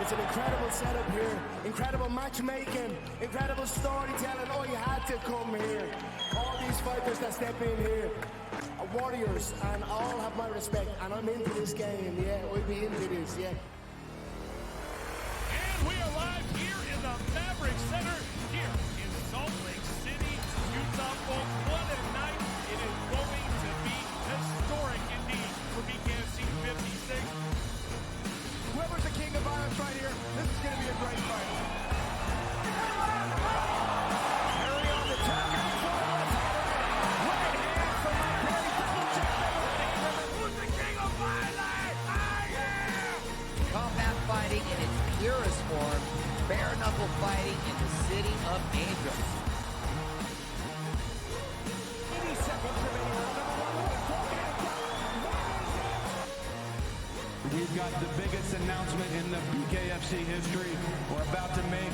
It's an incredible setup here, incredible matchmaking, incredible storytelling. Oh, you had to come here. All these fighters that step in here are warriors, and all have my respect. And I'm into this game, yeah. I'll be into this, yeah. And we are live here in the Maverick Center, here in Salt Lake City, Utah. Folks, what a night. It is going to be historic indeed for BKFC 56. Whoever's the king of violence right here, this is going to be a great fight. Harry on the target. Right hand from my Perry. Double check. Who's the king of violence? I am! Combat fighting in its purest form. Bare knuckle fighting in the city of angels. 80 seconds remaining. We've got the biggest announcement in the BKFC history we're about to make,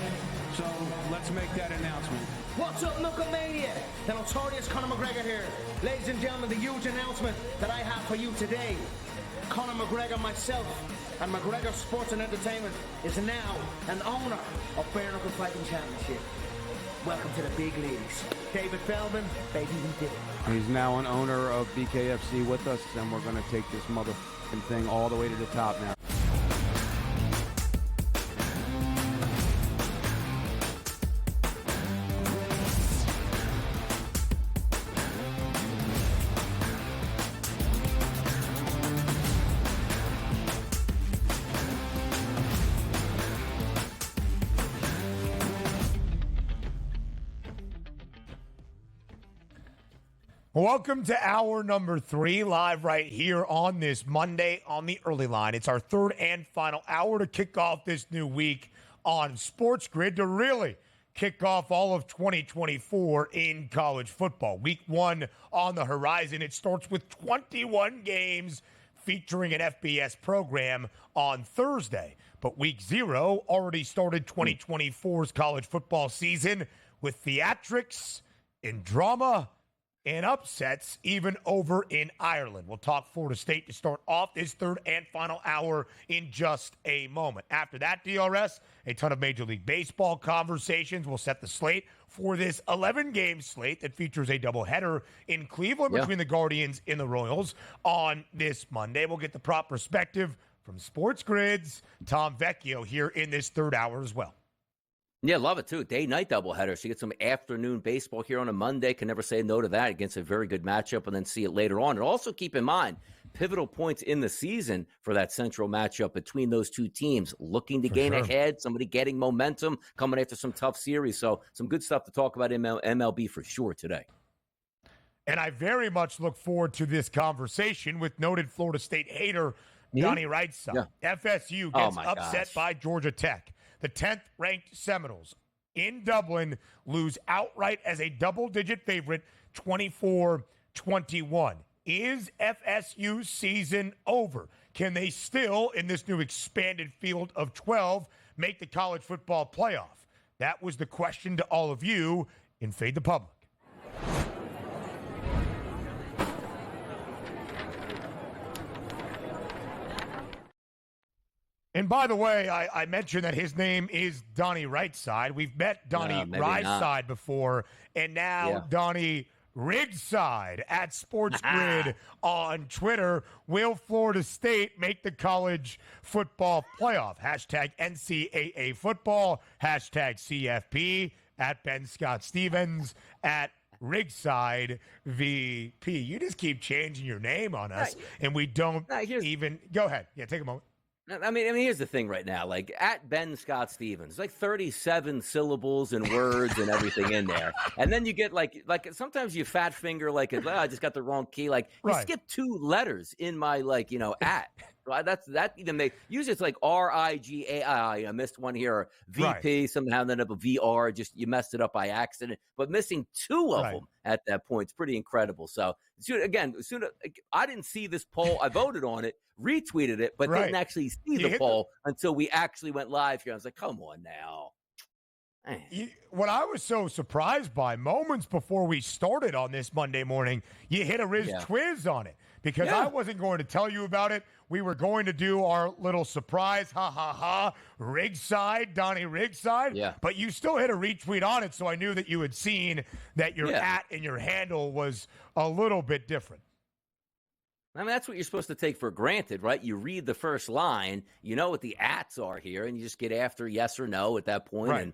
so let's make that announcement. What's up, Knucklemania? The notorious Conor McGregor here. Ladies and gentlemen, the huge announcement that I have for you today. Conor McGregor, myself, and McGregor Sports and Entertainment is now an owner of Bare Knuckle Fighting Championship. Welcome to the big leagues. David Feldman, baby, we did it. He's now an owner of BKFC with us, and we're going to take this motherfucking thing all the way to the top now. Welcome to hour number 3, live right here on this Monday on the early line. It's our third and final hour to kick off this new week on SportsGrid to really kick off all of 2024 in college football. Week 1 on the horizon. It starts with 21 games featuring an FBS program on Thursday. But week 0 already started 2024's college football season with theatrics and drama and upsets even over in Ireland. We'll talk Florida State to start off this third and final hour in just a moment. After that, DRS, a ton of Major League Baseball conversations. We'll set the slate for this 11-game slate that features a doubleheader in Cleveland between the Guardians and the Royals on this Monday. We'll get the prop perspective from SportsGrid's Tom Vecchio here in this third hour as well. Yeah, love it, too. Day-night doubleheader. So you get some afternoon baseball here on a Monday. Can never say no to that against a very good matchup and then see it later on. And also keep in mind, pivotal points in the season for that central matchup between those two teams. Looking to gain ahead, somebody getting momentum, coming after some tough series. So some good stuff to talk about in MLB for sure today. And I very much look forward to this conversation with noted Florida State hater Donnie Wrightside. FSU gets upset by Georgia Tech. The 10th-ranked Seminoles in Dublin lose outright as a double-digit favorite, 24-21. Is FSU's season over? Can they still, in this new expanded field of 12, make the college football playoff? That was the question to all of you in Fade the Public. And by the way, I mentioned that his name is Donnie Wrightside. We've met Donnie Wrightside before, and now Donnie Rigside at SportsGrid on Twitter. Will Florida State make the college football playoff? Hashtag NCAA football, hashtag CFP, at Ben Scott Stevens, at Rigside VP. You just keep changing your name on us, and we don't even – go ahead. Yeah, take a moment. I mean, here's the thing right now. Like, at Ben Scott Stevens, like 37 syllables and words and everything in there. And then you get, like sometimes you fat finger, like, I just got the wrong key. Like, you skip 2 letters in my, at. That even makes – usually it's like RIGAI. I missed one here. VP, somehow ended up a VR. Just you messed it up by accident. But missing 2 of them at that point is pretty incredible. So, again, I didn't see this poll. I voted on it, retweeted it, but didn't actually see the poll until we actually went live here. I was like, come on now. What I was so surprised by, moments before we started on this Monday morning, you hit a Riz Twiz on it. because Yeah. I wasn't going to tell you about it. We were going to do our little surprise, rig side, Donnie rig side. Yeah. But you still hit a retweet on it, so I knew that you had seen that your at and your handle was a little bit different. I mean, that's what you're supposed to take for granted, right? You read the first line, you know what the ats are here, and you just get after yes or no at that point, Right. and,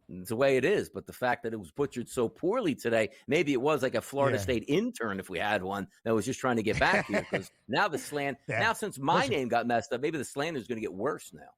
it's the way it is. But the fact that it was butchered so poorly today, maybe it was like a Florida State intern, if we had one, that was just trying to get back here, because now the now since my name got messed up, maybe the slander is going to get worse now.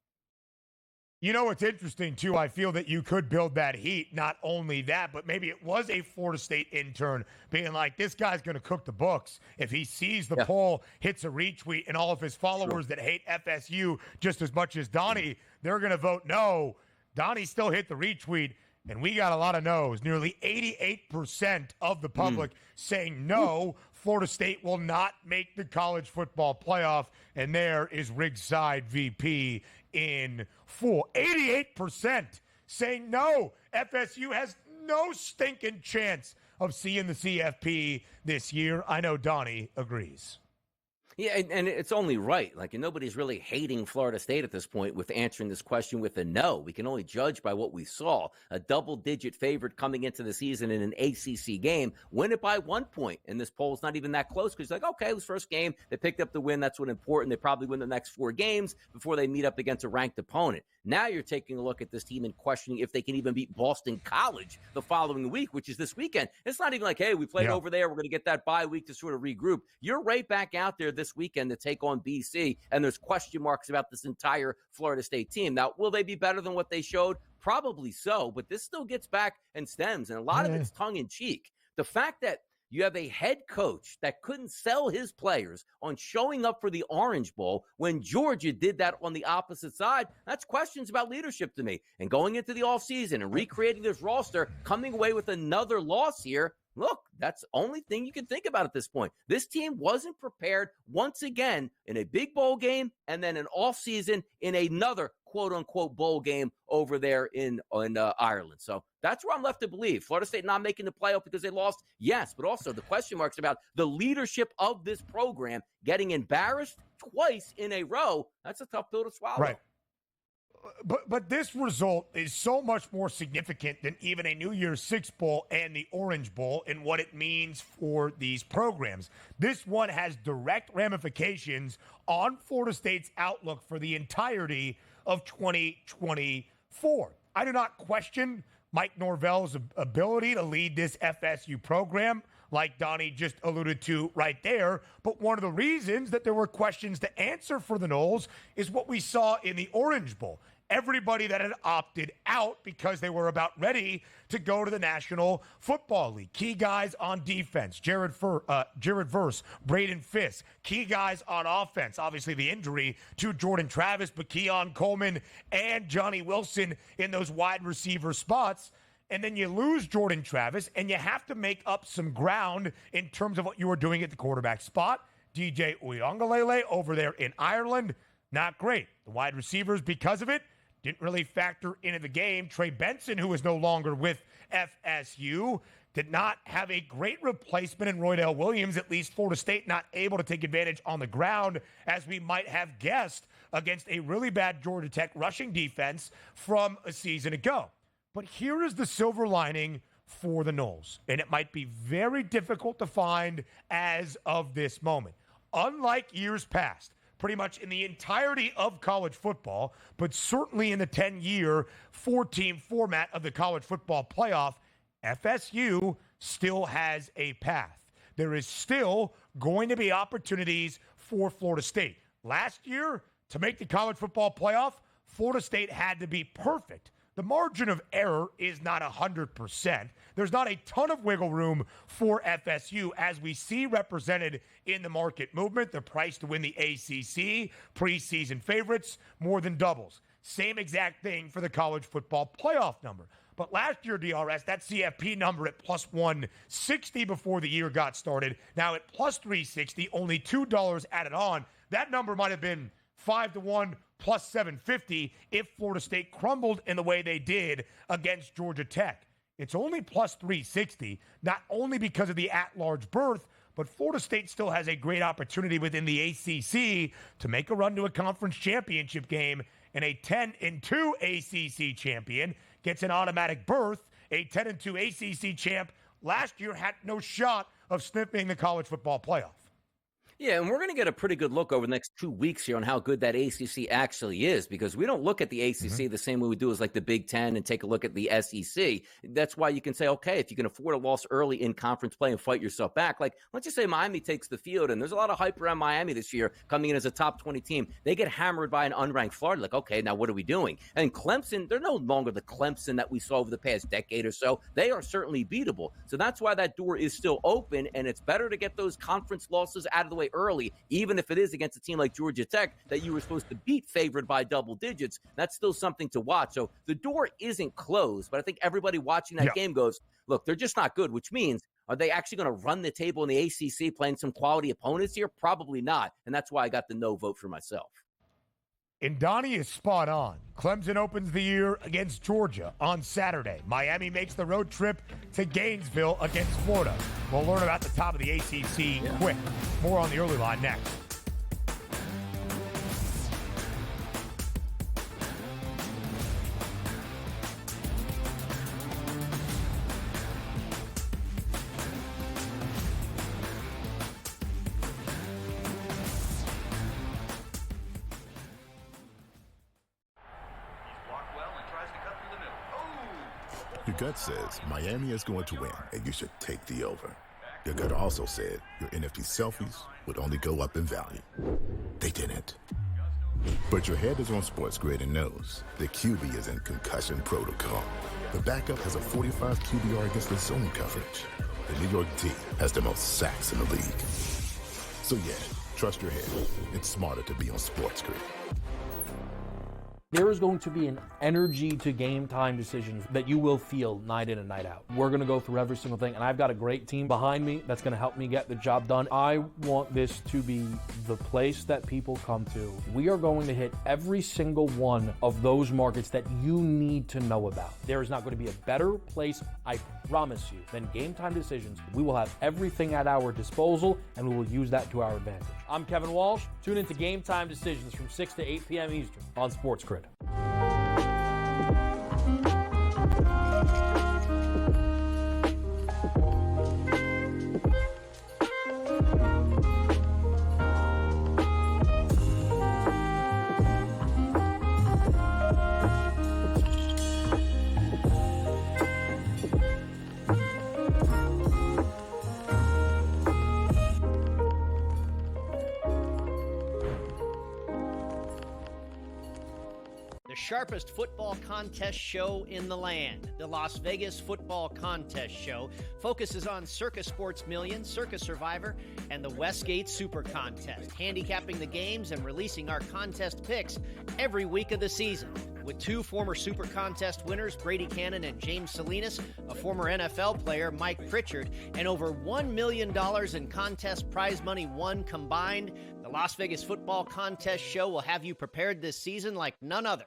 You know what's interesting, too? I feel that you could build that heat. Not only that, but maybe it was a Florida State intern being like, this guy's going to cook the books. If he sees the poll, hits a retweet, and all of his followers that hate FSU just as much as Donnie, they're going to vote no. Donnie still hit the retweet, and we got a lot of no's. Nearly 88% of the public saying no, Florida State will not make the college football playoff, and there is Rigside VP in full. 88% saying no. FSU has no stinking chance of seeing the CFP this year. I know Donnie agrees. Yeah, and it's only right. Like, and nobody's really hating Florida State at this point with answering this question with a no. We can only judge by what we saw. A double-digit favorite coming into the season in an ACC game, win it by 1 point. And this poll's not even that close because, like, okay, it was first game. They picked up the win. That's what's important. They probably win the next 4 games before they meet up against a ranked opponent. Now you're taking a look at this team and questioning if they can even beat Boston College the following week, which is this weekend. It's not even like, hey, we played over there. We're going to get that bye week to sort of regroup. You're right back out there this weekend to take on BC, and there's question marks about this entire Florida State team. Now, will they be better than what they showed? Probably so, but this still gets back and stems, and a lot of it's tongue-in-cheek. The fact that you have a head coach that couldn't sell his players on showing up for the Orange Bowl when Georgia did that on the opposite side, that's questions about leadership to me. And going into the offseason and recreating this roster, coming away with another loss here, look, that's the only thing you can think about at this point. This team wasn't prepared once again in a big bowl game and then an offseason in another quote-unquote bowl game over there in Ireland. So that's where I'm left to believe. Florida State not making the playoff because they lost, yes, but also the question marks about the leadership of this program getting embarrassed twice in a row. That's a tough pill to swallow. Right. But this result is so much more significant than even a New Year's Six Bowl and the Orange Bowl and what it means for these programs. This one has direct ramifications on Florida State's outlook for the entirety of 2024. I do not question Mike Norvell's ability to lead this FSU program, like Donnie just alluded to right there. But one of the reasons that there were questions to answer for the Noles is what we saw in the Orange Bowl. Everybody that had opted out because they were about ready to go to the National Football League. Key guys on defense, Jared Verse, Braden Fisk. Key guys on offense, obviously the injury to Jordan Travis, but Keon Coleman and Johnny Wilson in those wide receiver spots. And then you lose Jordan Travis, and you have to make up some ground in terms of what you were doing at the quarterback spot. DJ Uiagalelei over there in Ireland, not great. The wide receivers, because of it, didn't really factor into the game. Trey Benson, who is no longer with FSU, did not have a great replacement in Roydell Williams, at least Florida State not able to take advantage on the ground as we might have guessed against a really bad Georgia Tech rushing defense from a season ago. But here is the silver lining for the Noles, and it might be very difficult to find as of this moment. Unlike years past, pretty much in the entirety of college football, but certainly in the 10-year, 4-team format of the college football playoff, FSU still has a path. There is still going to be opportunities for Florida State. Last year, to make the college football playoff, Florida State had to be perfect. The margin of error is not 100%. There's not a ton of wiggle room for FSU, as we see represented in the market movement. The price to win the ACC, preseason favorites, more than doubles. Same exact thing for the college football playoff number. But last year, DRS, that CFP number at plus 160 before the year got started. Now at plus 360, only $2 added on. That number might have been 5-1 plus 750 if Florida State crumbled in the way they did against Georgia Tech. It's only plus 360, not only because of the at-large berth, but Florida State still has a great opportunity within the ACC to make a run to a conference championship game, and a 10-2 ACC champion gets an automatic berth. A 10-2 ACC champ last year had no shot of sniffing the college football playoff. Yeah, and we're going to get a pretty good look over the next 2 weeks here on how good that ACC actually is, because we don't look at the ACC the same way we do as like the Big Ten and take a look at the SEC. That's why you can say, okay, if you can afford a loss early in conference play and fight yourself back, like let's just say Miami takes the field, and there's a lot of hype around Miami this year coming in as a top 20 team. They get hammered by an unranked Florida. Like, okay, now what are we doing? And Clemson, they're no longer the Clemson that we saw over the past decade or so. They are certainly beatable. So that's why that door is still open, and it's better to get those conference losses out of the way early, even if it is against a team like Georgia Tech that you were supposed to beat favored by double digits. That's still something to watch. So the door isn't closed, but I think everybody watching that game goes, look, they're just not good, which means are they actually going to run the table in the ACC playing some quality opponents here? Probably not. And that's why I got the no vote for myself. And Donnie is spot on. Clemson opens the year against Georgia on Saturday. Miami makes the road trip to Gainesville against Florida. We'll learn about the top of the ACC quick. More on the early line next. Your gut says Miami is going to win, and you should take the over. Your gut also said your NFT selfies would only go up in value. They didn't. But your head is on SportsGrid and knows the QB is in concussion protocol. The backup has a 45 QBR against the zone coverage. The New York D has the most sacks in the league. So yeah, trust your head. It's smarter to be on SportsGrid. There is going to be an energy to game time decisions that you will feel night in and night out. We're going to go through every single thing, and I've got a great team behind me that's going to help me get the job done. I want this to be the place that people come to. We are going to hit every single one of those markets that you need to know about. There is not going to be a better place, I promise you, than Game Time Decisions. We will have everything at our disposal, and we will use that to our advantage. I'm Kevin Walsh. Tune into Game Time Decisions from 6 to 8 p.m. Eastern on SportsGrid. Sharpest football contest show in the land. The Las Vegas Football Contest Show focuses on Circus Sports Million, Circus Survivor, and the Westgate Super Contest, handicapping the games and releasing our contest picks every week of the season. With two former Super Contest winners, Brady Cannon and James Salinas, a former NFL player, Mike Pritchard, and over $1 million in contest prize money won combined, the Las Vegas Football Contest Show will have you prepared this season like none other.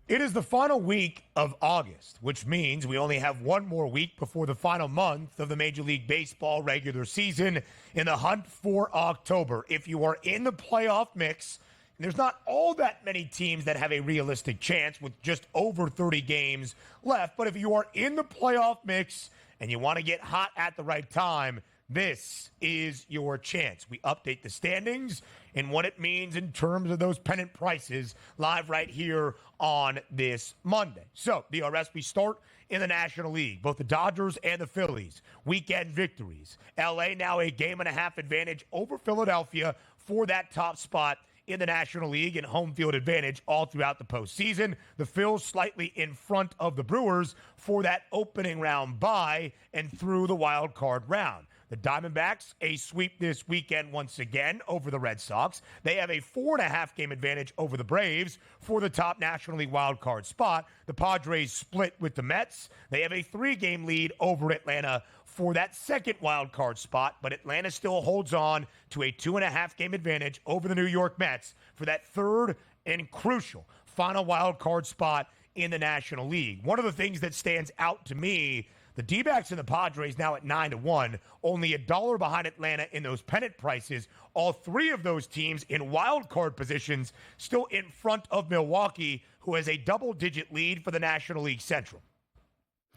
It is the final week of August, which means we only have one more week before the final month of the Major League Baseball regular season in the hunt for October. If you are in the playoff mix, and there's not all that many teams that have a realistic chance with just over 30 games left, but if you are in the playoff mix and you want to get hot at the right time, this is your chance. We update the standings and what it means in terms of those pennant prices live right here on this Monday. So, DRS, we start in the National League. Both the Dodgers and the Phillies, weekend victories. LA now a 1.5 advantage over Philadelphia for that top spot in the National League and home field advantage all throughout the postseason. The Phils slightly in front of the Brewers for that opening round bye and through the wild card round. The Diamondbacks, a sweep this weekend once again over the Red Sox. They have a 4.5-game advantage over the Braves for the top National League wildcard spot. The Padres split with the Mets. They have a 3-game lead over Atlanta for that second wildcard spot, but Atlanta still holds on to a 2.5-game advantage over the New York Mets for that third and crucial final wildcard spot in the National League. One of the things that stands out to me, the D-backs and the Padres now at 9-1, only $1 behind Atlanta in those pennant prices. All three of those teams in wild card positions still in front of Milwaukee, who has a double-digit lead for the National League Central.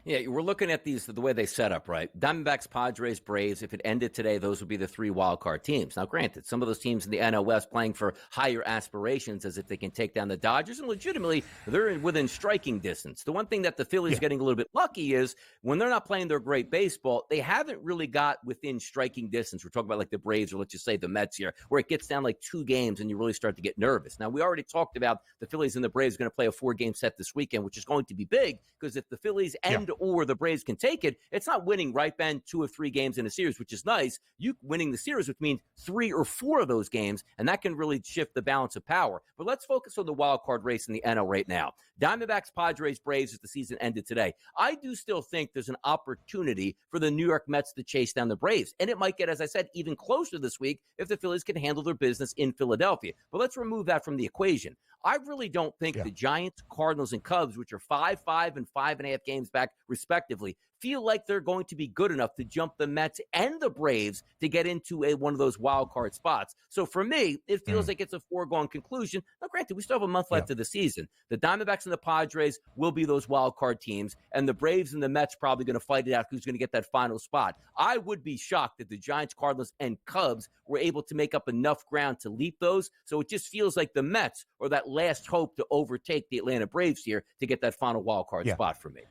Yeah, we're looking at these the way they set up, right? Diamondbacks, Padres, Braves. If it ended today, those would be the 3 wildcard teams. Now, granted, some of those teams in the NL West playing for higher aspirations as if they can take down the Dodgers, and legitimately, they're within striking distance. The one thing that the Phillies getting a little bit lucky is when they're not playing their great baseball, they haven't really got within striking distance. We're talking about like the Braves or let's just say the Mets here, where it gets down like 2 games and you really start to get nervous. Now, we already talked about the Phillies and the Braves going to play a 4-game set this weekend, which is going to be big because if the Phillies or the Braves can take it, it's not winning, right, Ben, 2 or 3 games in a series, which is nice. You winning the series, which means 3 or 4 of those games, and that can really shift the balance of power. But let's focus on the wild card race in the NL right now. Diamondbacks, Padres, Braves as the season ended today. I do still think there's an opportunity for the New York Mets to chase down the Braves, and it might get, as I said, even closer this week if the Phillies can handle their business in Philadelphia. But let's remove that from the equation. I really don't think the Giants, Cardinals, and Cubs, which are 5-5 and 5.5 games back respectively, feel like they're going to be good enough to jump the Mets and the Braves to get into one of those wild card spots. So for me, it feels like it's a foregone conclusion. Now, granted, we still have a month left of the season. The Diamondbacks and the Padres will be those wild card teams, and the Braves and the Mets probably going to fight it out who's going to get that final spot. I would be shocked if the Giants, Cardinals, and Cubs were able to make up enough ground to leap those. So it just feels like the Mets are that last hope to overtake the Atlanta Braves here to get that final wild card spot for me.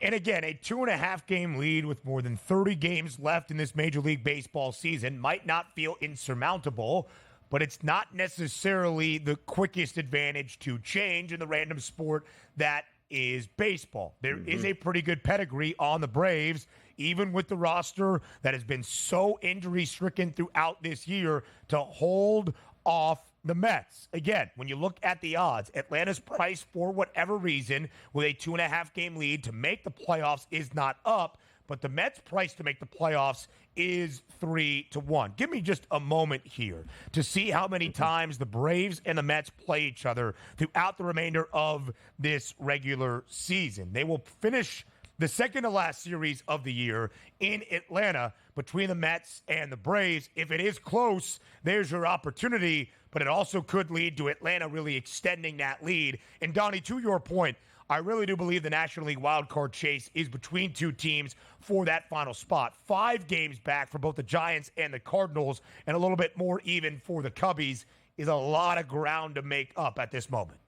And again, a 2.5-game lead with more than 30 games left in this Major League Baseball season might not feel insurmountable, but it's not necessarily the quickest advantage to change in the random sport that is baseball. There is a pretty good pedigree on the Braves, even with the roster that has been so injury-stricken throughout this year, to hold off the Mets. Again, when you look at the odds, Atlanta's price for whatever reason with a 2.5-game lead to make the playoffs is not up, but the Mets' price to make the playoffs is 3-1. Give me just a moment here to see how many times the Braves and the Mets play each other throughout the remainder of this regular season. They will finish the second to last series of the year in Atlanta between the Mets and the Braves. If it is close, there's your opportunity, but it also could lead to Atlanta really extending that lead. And Donnie, to your point, I really do believe the National League wildcard chase is between 2 teams for that final spot. 5 games back for both the Giants and the Cardinals, and a little bit more even for the Cubbies is a lot of ground to make up at this moment.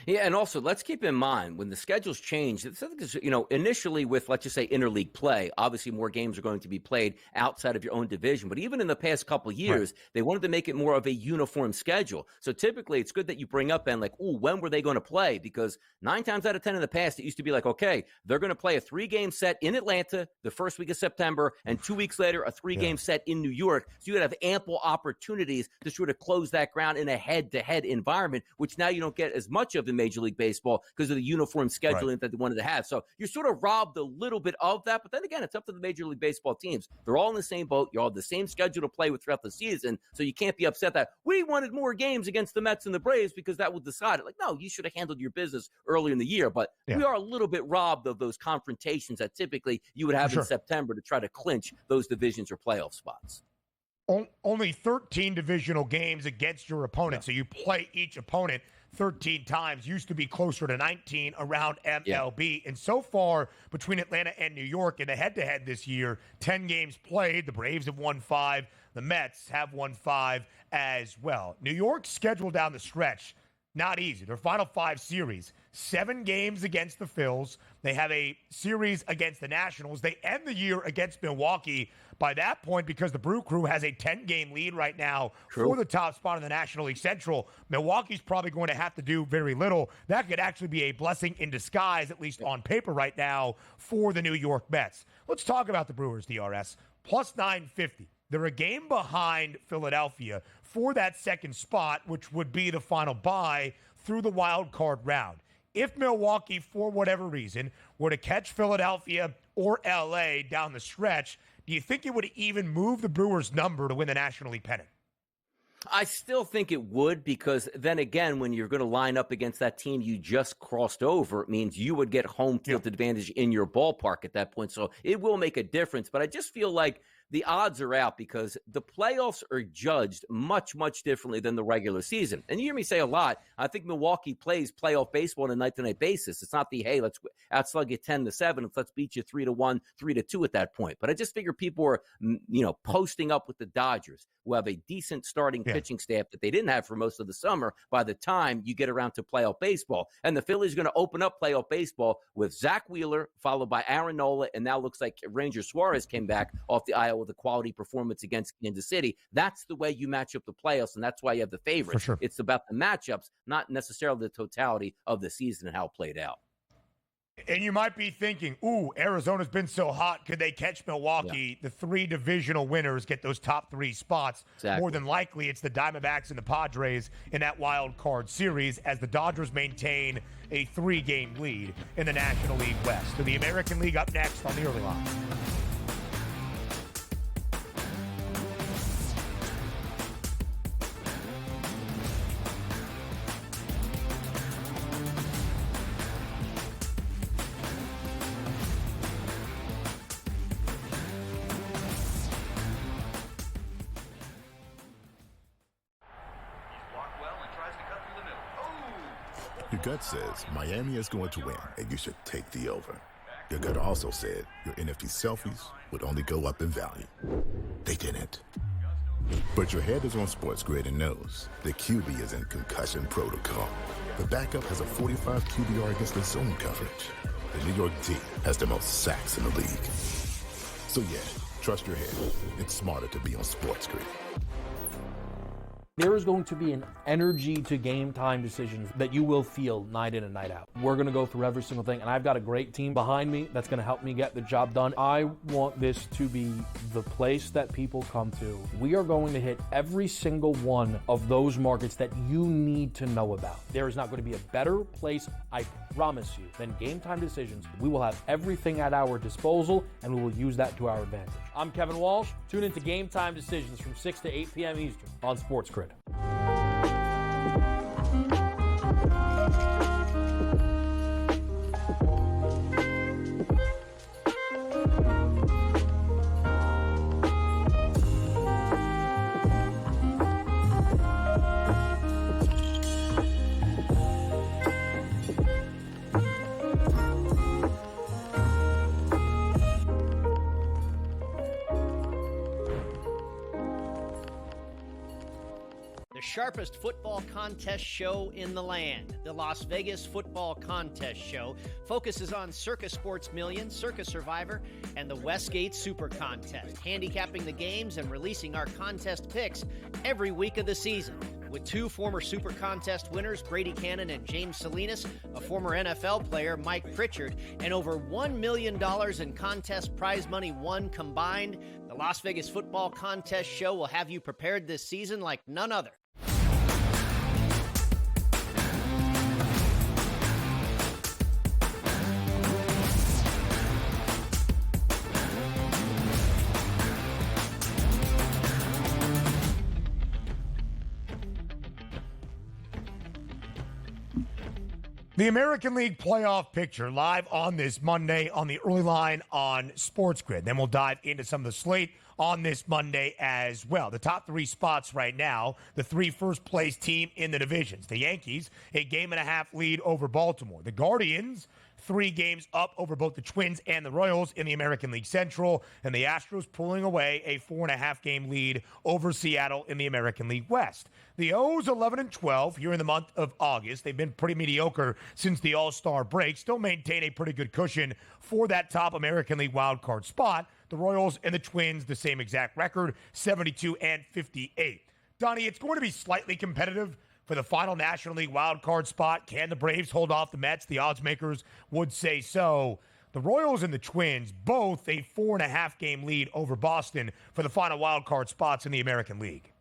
Yeah, and also let's keep in mind when the schedules change, initially with, let's just say, interleague play, obviously more games are going to be played outside of your own division. But even in the past couple of years, they wanted to make it more of a uniform schedule. So typically it's good that you bring up, Ben, like, when were they going to play? Because 9 times out of 10 in the past, it used to be like, okay, they're going to play a 3-game set in Atlanta the first week of September, and 2 weeks later, a 3-game set in New York. So you would have ample opportunities to sort of close that ground in a head-to-head environment, which now you don't get as much of in Major League Baseball because of the uniform scheduling that they wanted to have. So you're sort of robbed a little bit of that. But then again, it's up to the Major League Baseball teams. They're all in the same boat. You all have the same schedule to play with throughout the season. So you can't be upset that we wanted more games against the Mets and the Braves because that would decide it. Like, no, you should have handled your business earlier in the year. But we are a little bit robbed of those confrontations that typically you would have in September to try to clinch those divisions or playoff spots. Only 13 divisional games against your opponent. So you play each opponent 13 times. Used to be closer to 19 around MLB. And so far, between Atlanta and New York in the head-to-head this year, 10 games played. The Braves have won 5. The Mets have won 5 as well. New York's schedule down the stretch, not easy. Their final 5 series, 7 games against the Phils. They have a series against the Nationals. They end the year against Milwaukee. By that point, because the Brew Crew has a 10-game lead right now for the top spot in the National League Central, Milwaukee's probably going to have to do very little. That could actually be a blessing in disguise, at least on paper right now, for the New York Mets. Let's talk about the Brewers, DRS. plus 950. They're a game behind Philadelphia for that second spot, which would be the final bye through the wild card round. If Milwaukee, for whatever reason, were to catch Philadelphia or LA down the stretch, do you think it would even move the Brewers' number to win the National League pennant? I still think it would, because then again, when you're going to line up against that team you just crossed over, it means you would get home field advantage in your ballpark at that point. So it will make a difference. But I just feel like the odds are out because the playoffs are judged much, much differently than the regular season. And you hear me say a lot, I think Milwaukee plays playoff baseball on a night-to-night basis. It's not the, hey, let's outslug you 10-7, let's beat you 3-1, 3-2 at that point. But I just figure people are, posting up with the Dodgers, who have a decent starting pitching staff that they didn't have for most of the summer by the time you get around to playoff baseball. And the Phillies are going to open up playoff baseball with Zach Wheeler, followed by Aaron Nola, and now looks like Ranger Suarez came back off the IL with a quality performance against Kansas City. That's the way you match up the playoffs, and that's why you have the favorites. For sure. It's about the matchups, not necessarily the totality of the season and how it played out. And you might be thinking, Arizona's been so hot. Could they catch Milwaukee? The three divisional winners get those top three spots. Exactly. More than likely, it's the Diamondbacks and the Padres in that wild card series as the Dodgers maintain a 3-game lead in the National League West. So the American League up next on the early line. Your gut says Miami is going to win, and you should take the over. Your gut also said your NFT selfies would only go up in value. They didn't. But your head is on SportsGrid and knows the QB is in concussion protocol. The backup has a 45 QBR against the zone coverage. The New York D has the most sacks in the league. So yeah, trust your head. It's smarter to be on SportsGrid. There is going to be an energy to game time decisions that you will feel night in and night out. We're going to go through every single thing, and I've got a great team behind me that's going to help me get the job done. I want this to be the place that people come to. We are going to hit every single one of those markets that you need to know about. There is not going to be a better place, I promise you, than Game Time Decisions. We will have everything at our disposal, and we will use that to our advantage. I'm Kevin Walsh. Tune into Game Time Decisions from 6 to 8 p.m. Eastern on SportsGrid. Sharpest football contest show in the land. The Las Vegas Football Contest Show focuses on Circus Sports Million, Circus Survivor, and the Westgate Super Contest, handicapping the games and releasing our contest picks every week of the season. With two former Super Contest winners, Brady Cannon and James Salinas, a former NFL player, Mike Pritchard, and over $1 million in contest prize money won combined, the Las Vegas Football Contest Show will have you prepared this season like none other. The American League playoff picture live on this Monday on the early line on SportsGrid. Then we'll dive into some of the slate on this Monday as well. The top three spots right now, the three first-place team in the divisions. The Yankees, a 1.5 lead over Baltimore. The Guardians, 3 games up over both the Twins and the Royals in the American League Central. And the Astros pulling away a 4.5-game lead over Seattle in the American League West. The O's 11-12 here in the month of August. They've been pretty mediocre since the All-Star break. Still maintain a pretty good cushion for that top American League wildcard spot. The Royals and the Twins, the same exact record, 72-58. Donnie, it's going to be slightly competitive for the final National League wildcard spot. Can the Braves hold off the Mets? The odds makers would say so. The Royals and the Twins, both a 4.5-game lead over Boston for the final wild card spots in the American League.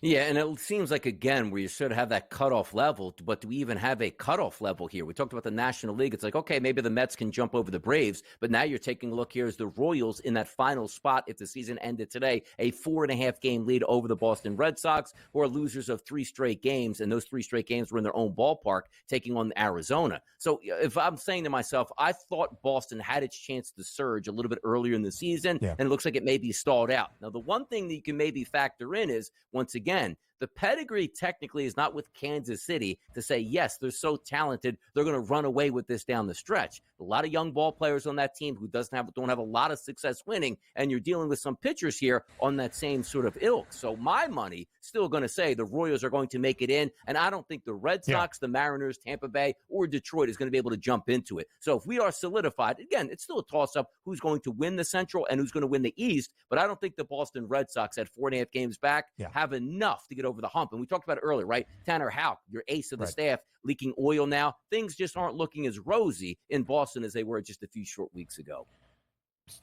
Yeah, and it seems like, again, where you sort of have that cutoff level, but do we even have a cutoff level here? We talked about the National League. It's like, okay, maybe the Mets can jump over the Braves, but now you're taking a look here as the Royals in that final spot, if the season ended today, a 4.5-game lead over the Boston Red Sox, who are losers of 3 straight games, and those 3 straight games were in their own ballpark, taking on Arizona. So if I'm saying to myself, I thought Boston had its chance to surge a little bit earlier in the season, and it looks like it may be stalled out. Now, the one thing that you can maybe factor in is, once again, the pedigree technically is not with Kansas City to say, yes, they're so talented, they're going to run away with this down the stretch. A lot of young ball players on that team who don't have a lot of success winning, and you're dealing with some pitchers here on that same sort of ilk. So my money still going to say the Royals are going to make it in, and I don't think the Red Sox, the Mariners, Tampa Bay, or Detroit is going to be able to jump into it. So if we are solidified, again, it's still a toss-up who's going to win the Central and who's going to win the East, but I don't think the Boston Red Sox at 4.5 games back have enough to get over the hump. And we talked about it earlier, right? Tanner Houck, your ace of the staff, leaking oil now. Things just aren't looking as rosy in Boston as they were just a few short weeks ago.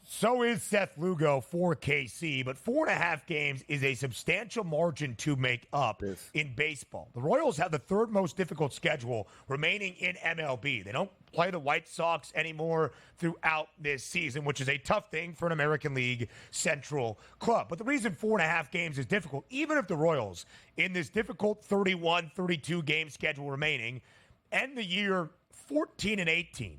So is Seth Lugo for KC, but 4.5 games is a substantial margin to make up in baseball. The Royals have the 3rd most difficult schedule remaining in MLB. They don't play the White Sox anymore throughout this season, which is a tough thing for an American League Central club. But the reason 4.5 games is difficult, even if the Royals, in this difficult 31, 32 game schedule remaining, end the year 14-18.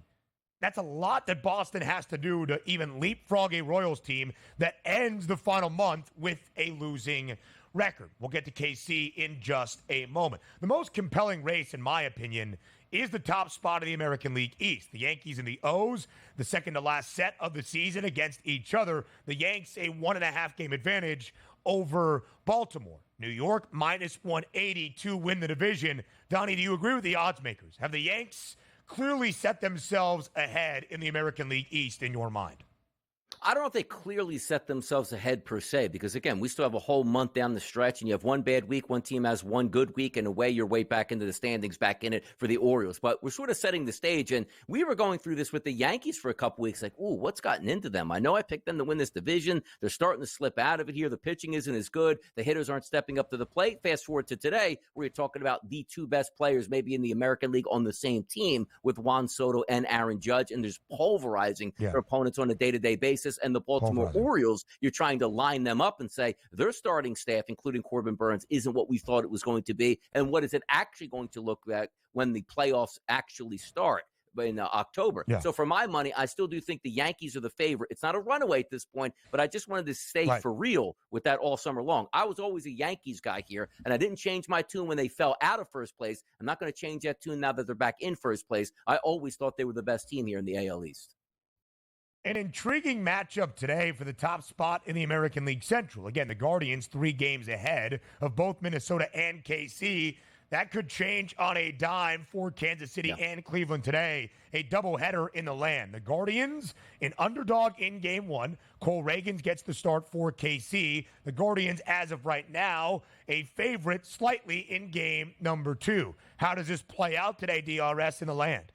That's a lot that Boston has to do to even leapfrog a Royals team that ends the final month with a losing record. We'll get to KC in just a moment. The most compelling race, in my opinion, is the top spot of the American League East. The Yankees and the O's, the second to last set of the season against each other. The Yanks, a 1.5-game advantage over Baltimore. New York, minus 180 to win the division. Donnie, do you agree with the odds makers? Have the Yanks clearly set themselves ahead in the American League East in your mind? I don't know if they clearly set themselves ahead per se, because, again, we still have a whole month down the stretch, and you have one bad week, one team has one good week, and away your way back into the standings, back in it for the Orioles. But we're sort of setting the stage, and we were going through this with the Yankees for a couple weeks, like, ooh, what's gotten into them? I know I picked them to win this division. They're starting to slip out of it here. The pitching isn't as good. The hitters aren't stepping up to the plate. Fast forward to today, where you're talking about the 2 best players maybe in the American League on the same team with Juan Soto and Aaron Judge, and there's pulverizing their opponents on a day-to-day basis, and the Baltimore Orioles, you're trying to line them up and say their starting staff, including Corbin Burns, isn't what we thought it was going to be. And what is it actually going to look like when the playoffs actually start in October? So for my money, I still do think the Yankees are the favorite. It's not a runaway at this point, but I just wanted to stay for real with that all summer long. I was always a Yankees guy here, and I didn't change my tune when they fell out of first place. I'm not going to change that tune now that they're back in first place. I always thought they were the best team here in the AL East. An intriguing matchup today for the top spot in the American League Central. Again, the Guardians 3 games ahead of both Minnesota and KC. That could change on a dime for Kansas City and Cleveland today. A doubleheader in the land. The Guardians, an underdog in Game 1. Cole Reagans gets the start for KC. The Guardians, as of right now, a favorite slightly in Game number 2. How does this play out today, DRS, in the land?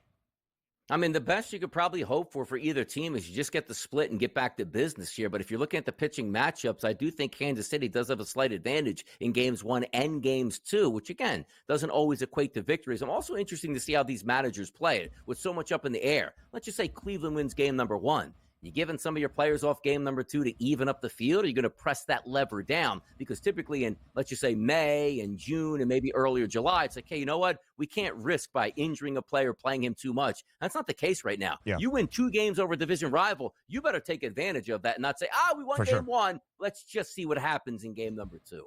I mean, the best you could probably hope for either team is you just get the split and get back to business here. But if you're looking at the pitching matchups, I do think Kansas City does have a slight advantage in Games 1 and Games 2, which, again, doesn't always equate to victories. I'm also interested to see how these managers play it with so much up in the air. Let's just say Cleveland wins Game number 1. You giving some of your players off Game number 2 to even up the field, or are you going to press that lever down? Because typically in, let's just say, May and June and maybe earlier July, it's like, hey, you know what? We can't risk by injuring a player, playing him too much. That's not the case right now. You win 2 games over a division rival, you better take advantage of that and not say, we won Game 1. Let's just see what happens in Game number 2.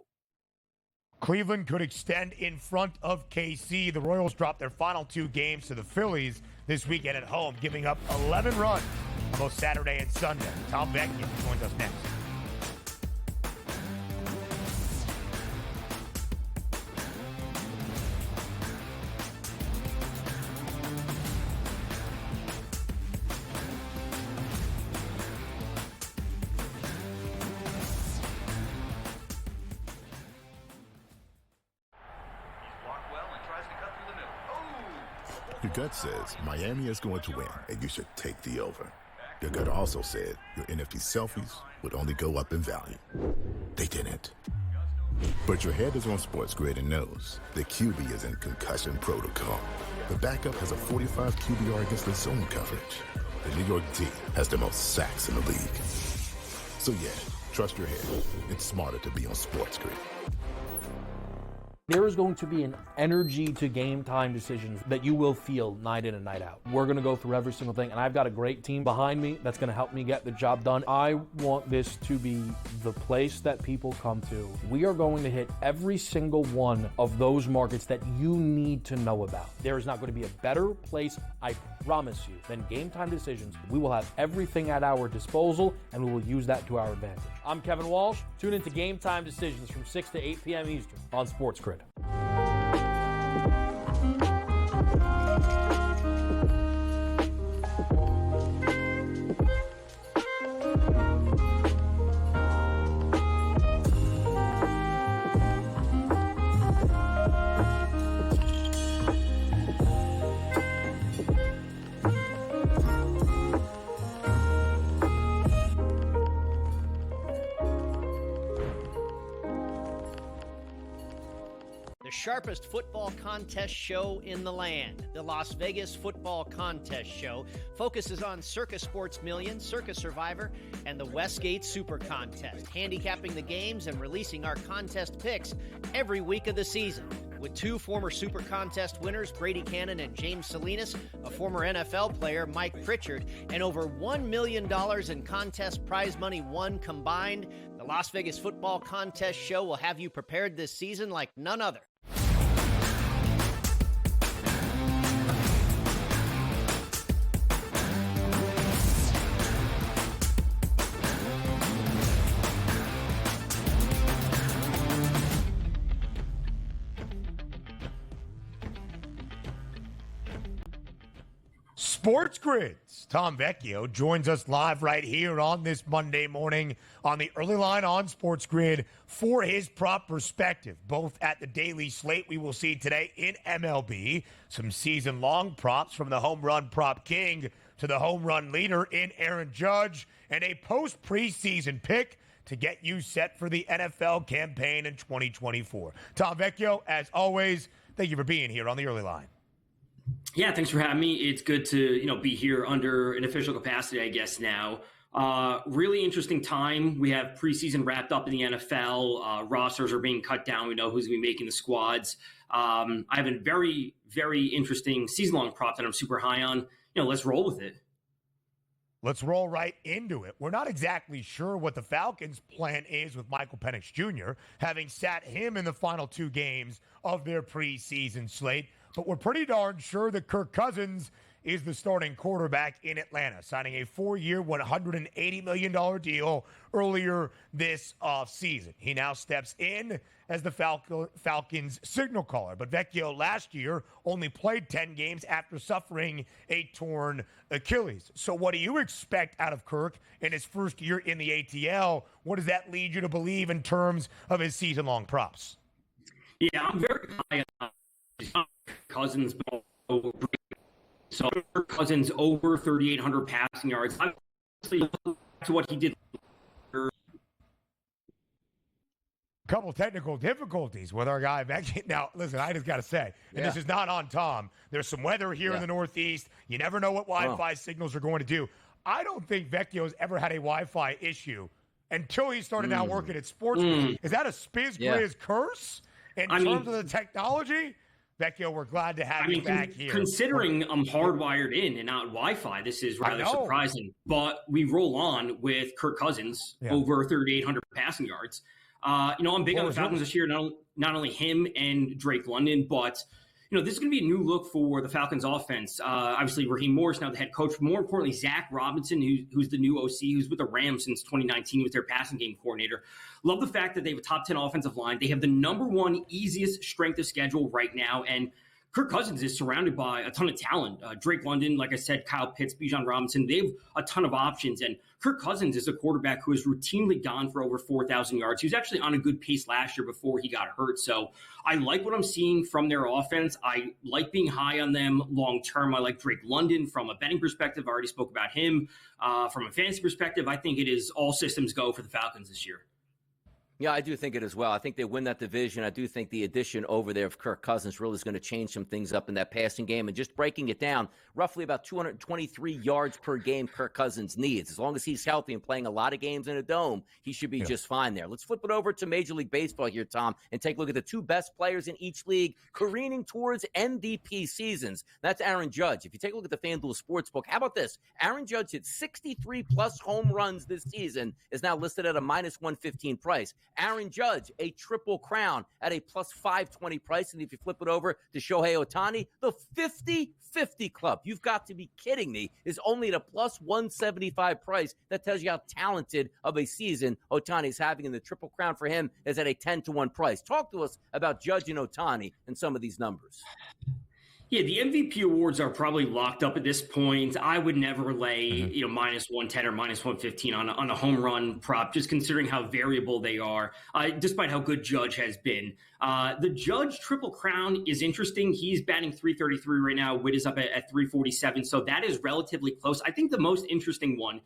Cleveland could extend in front of KC. The Royals dropped their final 2 games to the Phillies this weekend at home, giving up 11 runs on both Saturday and Sunday. Tom Vecchio joins us next. Your gut says Miami is going to win, and you should take the over. Your gut also said your NFT selfies would only go up in value. They didn't. But your head is on SportsGrid and knows the QB is in concussion protocol. The backup has a 45 QBR against the zone coverage. The New York D has the most sacks in the league. So yeah, trust your head. It's smarter to be on SportsGrid. There is going to be an energy to game time decisions that you will feel night in and night out. We're going to go through every single thing, and I've got a great team behind me that's going to help me get the job done. I want this to be the place that people come to. We are going to hit every single one of those markets that you need to know about. There is not going to be a better place, I promise you, than Game Time Decisions. We will have everything at our disposal, and we will use that to our advantage. I'm Kevin Walsh. Tune into Game Time Decisions from 6 to 8 p.m. Eastern on SportsGrid. The sharpest football contest show in the land, the Las Vegas Football Contest Show, focuses on Circus Sports Million, Circus Survivor, and the Westgate Super Contest, handicapping the games and releasing our contest picks every week of the season. With two former Super Contest winners, Brady Cannon and James Salinas, a former NFL player, Mike Pritchard, and over $1 million in contest prize money won combined, the Las Vegas Football Contest Show will have you prepared this season like none other. SportsGrid's Tom Vecchio joins us live right here on this Monday morning on the early line on SportsGrid for his prop perspective, both at the daily slate we will see today in MLB, some season-long props from the home run prop king to the home run leader in Aaron Judge, and a post-preseason pick to get you set for the NFL campaign in 2024. Tom Vecchio, as always, thank you for being here on the early line. Yeah, thanks for having me. It's good to, be here under an official capacity, I guess, now. Really interesting time. We have preseason wrapped up in the NFL. Rosters are being cut down. We know who's going to be making the squads. I have a very, very interesting season-long prop that I'm super high on. Let's roll with it. Let's roll right into it. We're not exactly sure what the Falcons' plan is with Michael Penix Jr., having sat him in the final two games of their preseason slate. But we're pretty darn sure that Kirk Cousins is the starting quarterback in Atlanta, signing a 4-year, $180 million deal earlier this offseason. He now steps in as the Falcons' signal caller. But Vecchio last year only played 10 games after suffering a torn Achilles. So what do you expect out of Kirk in his first year in the ATL? What does that lead you to believe in terms of his season-long props? Yeah, I'm very high on Cousins. So Cousins over 3,800 passing yards. Obviously, to what he did. Couple technical difficulties with our guy Vecchio. Now, listen, I just got to say, and this is not on Tom, there's some weather here in the Northeast. You never know what Wi-Fi signals are going to do. I don't think Vecchio's ever had a Wi-Fi issue until he started now working at SportsGrid. Is that a SportsGrid curse in terms of the technology? Vecchio, we're glad to have you back here. Considering I'm hardwired in and not Wi-Fi, this is rather surprising. But we roll on with Kirk Cousins over 3,800 passing yards. I'm big on the Falcons this year, not only him and Drake London, but this is going to be a new look for the Falcons offense. Obviously, Raheem Morris now the head coach. But more importantly, Zach Robinson, who's the new OC, who's with the Rams since 2019, with their passing game coordinator. Love the fact that they have a top 10 offensive line. They have the number one easiest strength of schedule right now. And Kirk Cousins is surrounded by a ton of talent. Drake London, like I said, Kyle Pitts, Bijan Robinson, they have a ton of options. And Kirk Cousins is a quarterback who has routinely gone for over 4,000 yards. He was actually on a good pace last year before he got hurt. So I like what I'm seeing from their offense. I like being high on them long term. I like Drake London from a betting perspective. I already spoke about him. From a fantasy perspective, I think it is all systems go for the Falcons this year. Yeah, I do think it as well. I think they win that division. I do think the addition over there of Kirk Cousins really is going to change some things up in that passing game. And just breaking it down, roughly about 223 yards per game Kirk Cousins needs. As long as he's healthy and playing a lot of games in a dome, he should be just fine there. Let's flip it over to Major League Baseball here, Tom, and take a look at the two best players in each league careening towards MVP seasons. That's Aaron Judge. If you take a look at the FanDuel Sportsbook, how about this? Aaron Judge hit 63-plus home runs this season, is now listed at a minus 115 price. Aaron Judge, a triple crown at a plus 520 price. And if you flip it over to Shohei Ohtani, the 50-50 club, you've got to be kidding me, is only at a plus 175 price. That tells you how talented of a season Ohtani is having, and the triple crown for him is at a 10-1 price. Talk to us about Judge and Ohtani and some of these numbers. Yeah, the MVP awards are probably locked up at this point. I would never lay, minus 110 or minus 115 on a home run prop, just considering how variable they are, despite how good Judge has been. The Judge Triple Crown is interesting. He's batting .333 right now. Witt is up at .347, so that is relatively close. I think the most interesting one,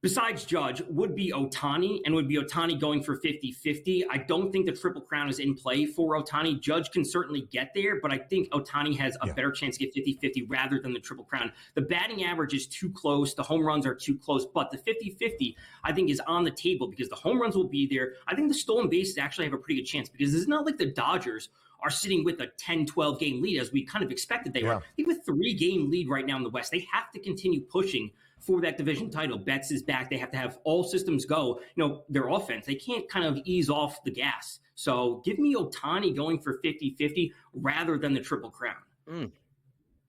besides Judge, would be Ohtani, and would be Ohtani going for 50-50. I don't think the Triple Crown is in play for Ohtani. Judge can certainly get there, but I think Ohtani has a better chance to get 50-50 rather than the Triple Crown. The batting average is too close. The home runs are too close, but the 50-50, I think, is on the table because the home runs will be there. I think the stolen bases actually have a pretty good chance because it's not like the Dodgers are sitting with a 10-12 game lead as we kind of expected they were. I think with a 3-game lead right now in the West, they have to continue pushing for that division title. Betts is back. They have to have all systems go. Their offense, they can't kind of ease off the gas. So give me Ohtani going for 50-50 rather than the Triple Crown.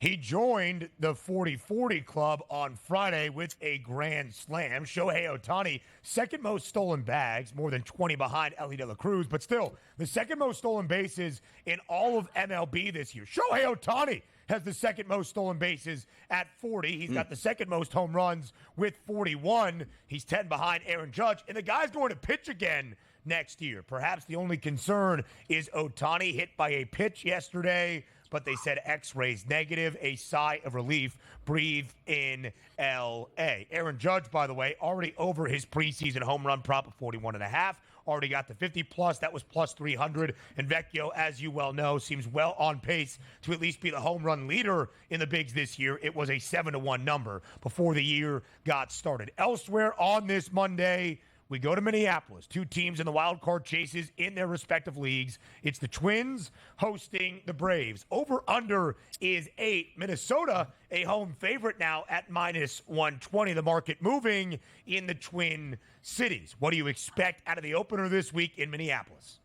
He joined the 40-40 club on Friday with a grand slam. Shohei Ohtani, second most stolen bags, more than 20 behind Ellie De La Cruz, but still the second most stolen bases in all of MLB this year. Shohei Ohtani has the second most stolen bases at 40. He's got the second most home runs with 41. He's 10 behind Aaron Judge, and the guy's going to pitch again next year. Perhaps the only concern is Ohtani hit by a pitch yesterday, but they said X-rays negative, a sigh of relief, breathe in L.A. Aaron Judge, by the way, already over his preseason home run prop of 41.5, already got the 50-plus. That was plus 300. And Vecchio, as you well know, seems well on pace to at least be the home run leader in the bigs this year. It was a 7-1 number before the year got started. Elsewhere on this Monday, we go to Minneapolis. Two teams in the wild card chases in their respective leagues. It's the Twins hosting the Braves. Over-under is 8. Minnesota, a home favorite now at minus 120. The market moving in the Twin Cities. What do you expect out of the opener this week in Minneapolis?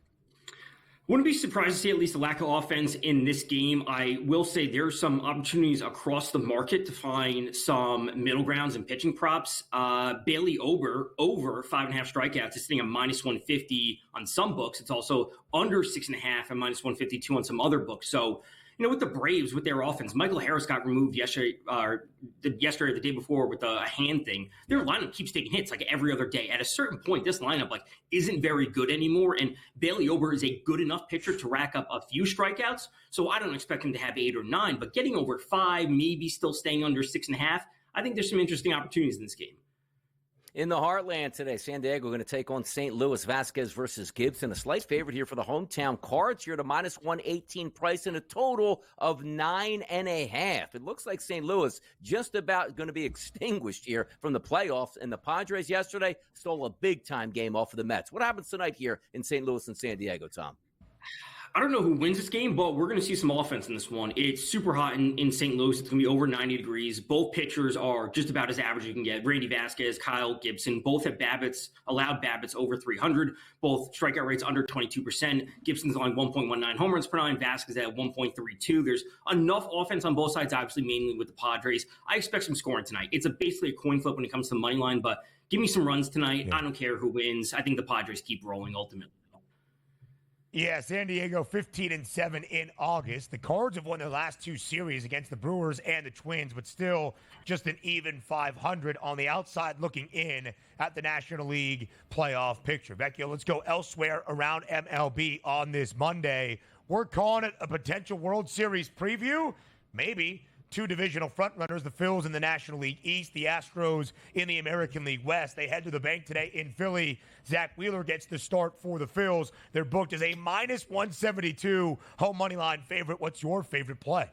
Wouldn't be surprised to see at least a lack of offense in this game. I will say there's some opportunities across the market to find some middle grounds and pitching props. Bailey Ober over 5.5 strikeouts is sitting at minus 150 on some books. It's also under 6.5 and minus 152 on some other books. So, with the Braves, with their offense, Michael Harris got removed yesterday or the day before with a hand thing. Their lineup keeps taking hits like every other day. At a certain point, this lineup isn't very good anymore. And Bailey Ober is a good enough pitcher to rack up a few strikeouts. So I don't expect him to have 8 or 9, but getting over 5, maybe still staying under 6.5. I think there's some interesting opportunities in this game. In the Heartland today, San Diego going to take on St. Louis. Vasquez versus Gibson. A slight favorite here for the hometown Cards. You're at a minus 118 price and a total of 9.5. It looks like St. Louis just about going to be extinguished here from the playoffs. And the Padres yesterday stole a big-time game off of the Mets. What happens tonight here in St. Louis and San Diego, Tom? I don't know who wins this game, but we're going to see some offense in this one. It's super hot in St. Louis. It's going to be over 90 degrees. Both pitchers are just about as average as you can get. Randy Vasquez, Kyle Gibson, both have allowed BABIPs over 300. Both strikeout rates under 22%. Gibson's on 1.19 home runs per 9. Vasquez at 1.32. There's enough offense on both sides, obviously mainly with the Padres. I expect some scoring tonight. It's basically a coin flip when it comes to the money line, but give me some runs tonight. I don't care who wins. I think the Padres keep rolling ultimately. Yeah, San Diego 15-7 in August. The Cards have won their last two series against the Brewers and the Twins, but still just an even 500 on the outside looking in at the National League playoff picture. Vecchio, let's go elsewhere around MLB on this Monday. We're calling it a potential World Series preview. Maybe. Two divisional frontrunners, the Phils in the National League East, the Astros in the American League West. They head to the bank today in Philly. Zach Wheeler gets the start for the Phils. They're booked as a -172 home money line favorite. What's your favorite play?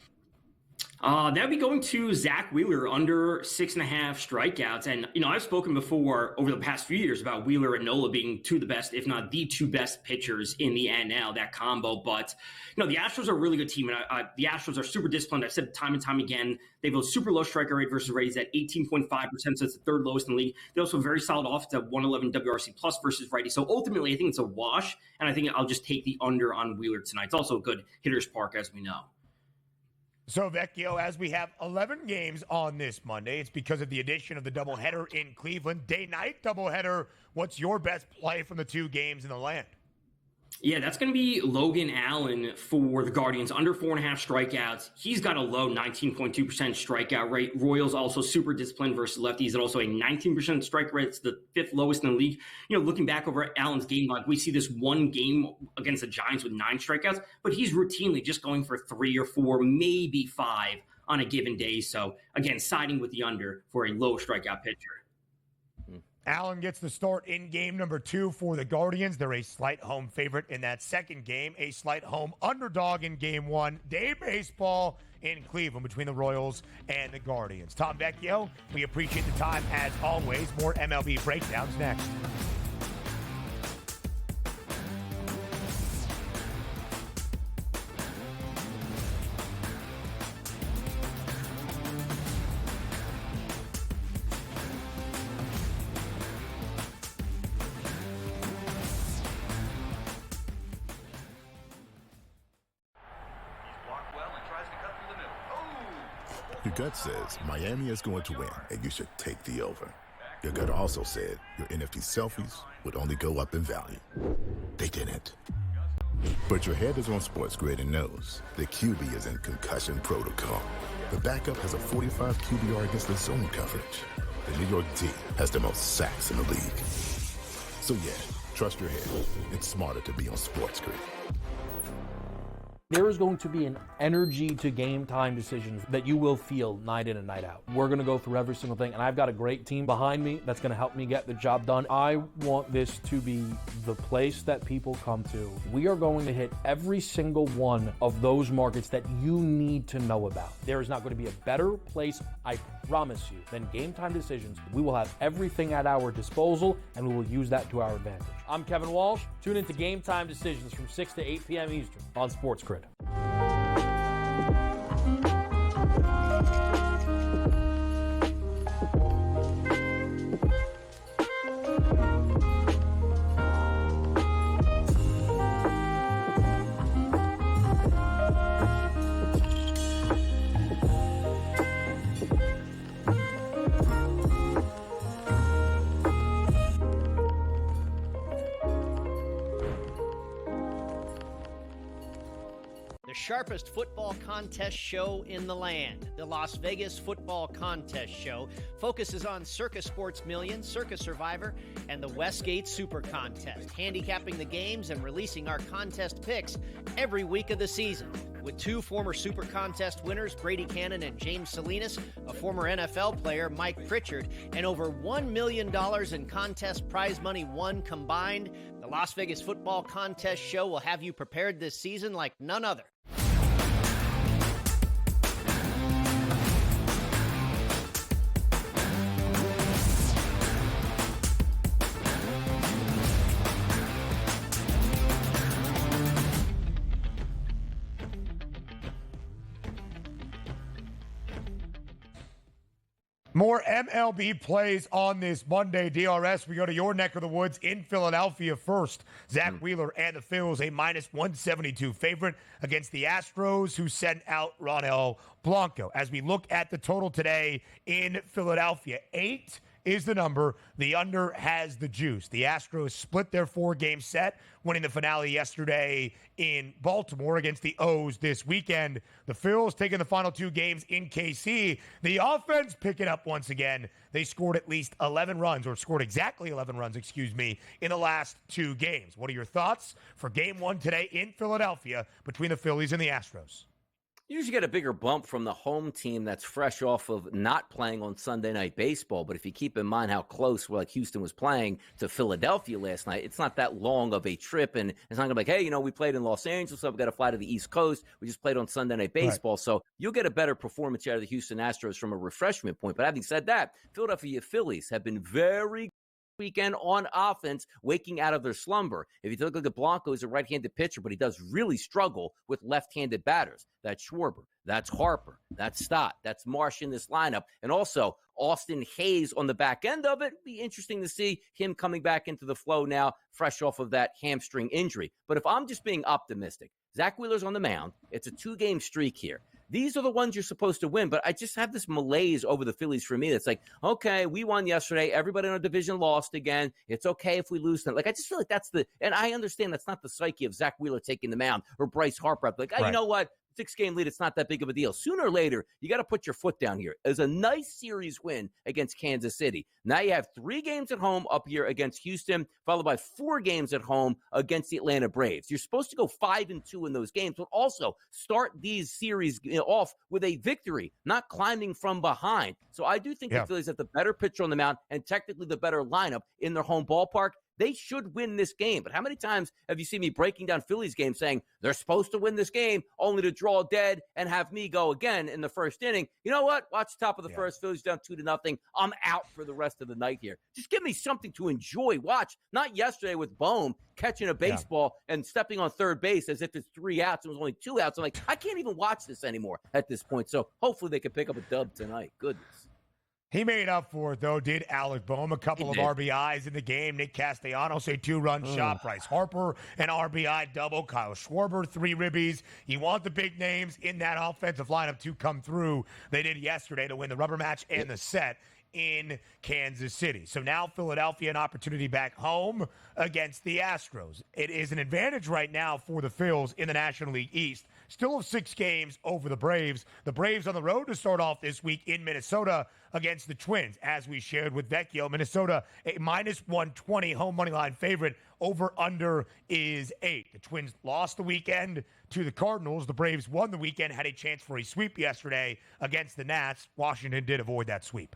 That'd be going to Zach Wheeler under 6.5 strikeouts. And, I've spoken before over the past few years about Wheeler and Nola being two of the best, if not the two best pitchers in the NL, that combo. But, the Astros are a really good team. And the Astros are super disciplined. I've said time and time again, they have a super low strikeout rate versus righties at 18.5%. So it's the third lowest in the league. They also have very solid offense at 111 WRC plus versus righties. So ultimately, I think it's a wash. And I think I'll just take the under on Wheeler tonight. It's also a good hitter's park, as we know. So, Vecchio, as we have 11 games on this Monday, it's because of the addition of the doubleheader in Cleveland. Day-night doubleheader. What's your best play from the two games in the land? Yeah, that's going to be Logan Allen for the Guardians, under 4.5 strikeouts. He's got a low 19.2% strikeout rate. Royals also super disciplined versus lefties, and also a 19% strike rate. It's the fifth lowest in the league. Looking back over at Allen's game log, we see this one game against the Giants with 9 strikeouts, but he's routinely just going for 3 or 4, maybe 5 on a given day. So, again, siding with the under for a low strikeout pitcher. Allen gets the start in game number 2 for the Guardians. They're a slight home favorite in that second game, a slight home underdog in game 1. Day baseball in Cleveland between the Royals and the Guardians. Tom Vecchio, we appreciate the time as always. More MLB breakdowns next. Your gut says Miami is going to win, and you should take the over. Your gut also said your NFT selfies would only go up in value. They didn't. But your head is on SportsGrid and knows the QB is in concussion protocol. The backup has a 45 QBR against the zone coverage. The New York D has the most sacks in the league. So yeah, trust your head. It's smarter to be on SportsGrid. There is going to be an energy to game time decisions that you will feel night in and night out. We're going to go through every single thing, and I've got a great team behind me that's going to help me get the job done. I want this to be the place that people come to. We are going to hit every single one of those markets that you need to know about. There is not going to be a better place, I promise you, than Game Time Decisions. We will have everything at our disposal, and we will use that to our advantage. I'm Kevin Walsh. Tune into Game Time Decisions from 6 to 8 p.m. Eastern on SportsGrid. The sharpest football contest show in the land, the Las Vegas Football Contest Show, focuses on Circus Sports Million, Circus Survivor, and the Westgate Super Contest, handicapping the games and releasing our contest picks every week of the season. With 2 former Super Contest winners, Brady Cannon and James Salinas, a former NFL player, Mike Pritchard, and over $1 million in contest prize money won combined, the Las Vegas Football Contest Show will have you prepared this season like none other. More MLB plays on this Monday, DRS. We go to your neck of the woods in Philadelphia first. Zach Wheeler and the Phils, a -172 favorite against the Astros, who sent out Ronel Blanco. As we look at the total today in Philadelphia, 8 is the number. The under has the juice. The Astros split their 4-game set, winning the finale yesterday in Baltimore against the O's this weekend. The Phils taking the final 2 games in KC. The offense picking up once again. They scored at least 11 runs, or scored exactly 11 runs, in the last 2 games. What are your thoughts for Game 1 today in Philadelphia between the Phillies and the Astros? You usually get a bigger bump from the home team that's fresh off of not playing on Sunday Night Baseball. But if you keep in mind how close Houston was playing to Philadelphia last night, it's not that long of a trip. And it's not going to be like, hey, we played in Los Angeles, so we've got to fly to the East Coast. We just played on Sunday Night Baseball. Right. So you'll get a better performance out of the Houston Astros from a refreshment point. But having said that, Philadelphia Phillies have been very weekend on offense, waking out of their slumber. If you look at Blanco, he's a right-handed pitcher, but he does really struggle with left-handed batters. That's Schwarber, that's Harper, that's Stott, that's Marsh in this lineup, and also Austin Hayes on the back end of it. It'd be interesting to see him coming back into the flow now, fresh off of that hamstring injury. But if I'm just being optimistic, Zach Wheeler's on the mound. It's a 2-game streak here. These are the ones you're supposed to win, but I just have this malaise over the Phillies for me. It's like, okay, we won yesterday. Everybody in our division lost again. It's okay if we lose them. Like, I just feel like and I understand that's not the psyche of Zach Wheeler taking the mound or Bryce Harper. Like, right. You know what? 6-game lead, it's not that big of a deal. Sooner or later, you got to put your foot down here. It was a nice series win against Kansas City. Now you have 3 games at home up here against Houston, followed by 4 games at home against the Atlanta Braves. You're supposed to go 5-2 in those games, but also start these series off with a victory, not climbing from behind. So I do think the Phillies have the better pitcher on the mound and technically the better lineup in their home ballpark. They should win this game. But how many times have you seen me breaking down Phillies games saying they're supposed to win this game only to draw dead and have me go again in the first inning? You know what? Watch the top of the first. Phillies down 2-0. I'm out for the rest of the night here. Just give me something to enjoy. Watch. Not yesterday with Bohm catching a baseball and stepping on third base as if it's 3 outs. It was only 2 outs. I'm like, I can't even watch this anymore at this point. So hopefully they can pick up a dub tonight. Goodness. He made up for it, though, did Alec Boehm. A couple of RBIs in the game. Nick Castellanos, a 2-run shot. Bryce Harper, an RBI double. Kyle Schwarber, 3 ribbies. You want the big names in that offensive lineup to come through. They did yesterday to win the rubber match and the set in Kansas City. So now Philadelphia, an opportunity back home against the Astros. It is an advantage right now for the Phils in the National League East. Still have 6 games over the Braves. The Braves on the road to start off this week in Minnesota against the Twins, as we shared with Vecchio. Minnesota, a -120 home money line favorite. Over-under is 8. The Twins lost the weekend to the Cardinals. The Braves won the weekend, had a chance for a sweep yesterday against the Nats. Washington did avoid that sweep.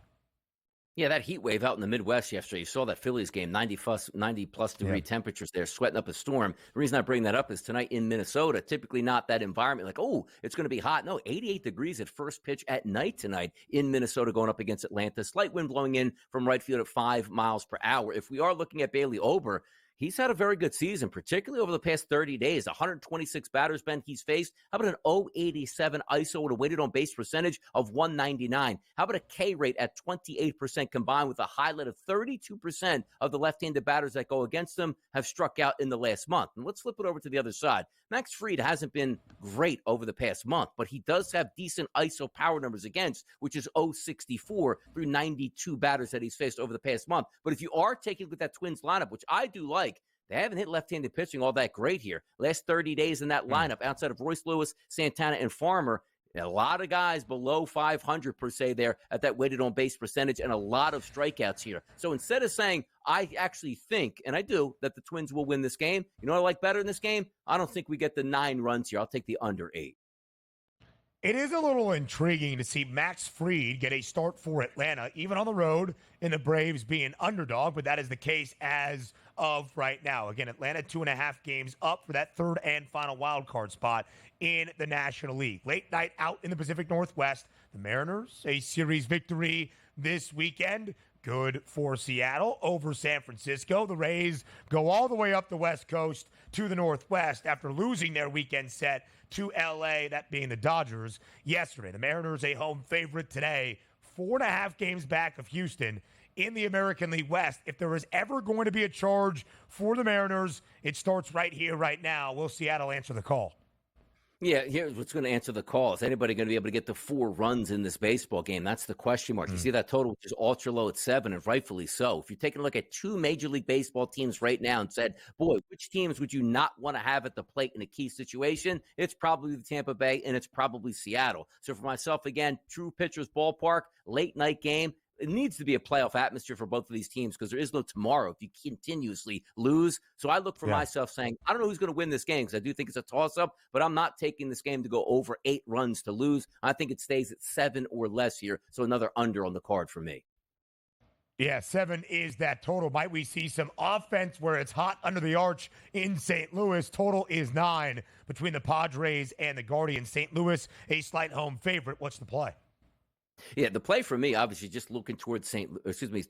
Yeah, that heat wave out in the Midwest yesterday. You saw that Phillies game, 90-plus degree temperatures there, sweating up a storm. The reason I bring that up is tonight in Minnesota, typically not that environment. Like, oh, it's going to be hot. No, 88 degrees at first pitch at night tonight in Minnesota going up against Atlanta. Slight wind blowing in from right field at 5 miles per hour. If we are looking at Bailey Ober, he's had a very good season, particularly over the past 30 days. 126 batters, Ben, he's faced. How about an 0.87 ISO with a weighted on base percentage of 199? How about a K rate at 28% combined with a highlight of 32% of the left-handed batters that go against them have struck out in the last month? And let's flip it over to the other side. Max Fried hasn't been great over the past month, but he does have decent ISO power numbers against, which is 0.64 through 92 batters that he's faced over the past month. But if you are taking with that Twins lineup, which I do like, they haven't hit left-handed pitching all that great here. Last 30 days in that lineup, outside of Royce Lewis, Santana, and Farmer, a lot of guys below 500 per se there at that weighted on base percentage and a lot of strikeouts here. So instead of saying, I actually think, and I do, that the Twins will win this game, you know what I like better in this game? I don't think we get the 9 runs here. I'll take the under 8. It is a little intriguing to see Max Fried get a start for Atlanta, even on the road, and the Braves being underdog, but that is the case as of right now. Again, Atlanta 2.5 games up for that third and final wild card spot in the National League. Late night out in the Pacific Northwest, the Mariners, a series victory this weekend. Good for Seattle over San Francisco. The Rays go all the way up the West Coast to the Northwest after losing their weekend set to L.A., that being the Dodgers, yesterday. The Mariners, a home favorite today, 4.5 games back of Houston in the American League West. If there is ever going to be a charge for the Mariners, it starts right here, right now. Will Seattle answer the call? Yeah, here's what's going to answer the call. Is anybody going to be able to get the 4 runs in this baseball game? That's the question mark. You see that total, which is ultra low at 7, and rightfully so. If you're taking a look at 2 Major League Baseball teams right now and said, boy, which teams would you not want to have at the plate in a key situation? It's probably the Tampa Bay, and it's probably Seattle. So for myself, again, true pitcher's ballpark, late night game. It needs to be a playoff atmosphere for both of these teams because there is no tomorrow if you continuously lose. So I look for myself saying, I don't know who's going to win this game because I do think it's a toss-up, but I'm not taking this game to go over 8 runs to lose. I think it stays at 7 or less here. So another under on the card for me. Yeah, 7 is that total. Might we see some offense where it's hot under the arch in St. Louis? Total is 9 between the Padres and the Guardians. St. Louis, a slight home favorite. What's the play? Yeah, the play for me, obviously, just looking towards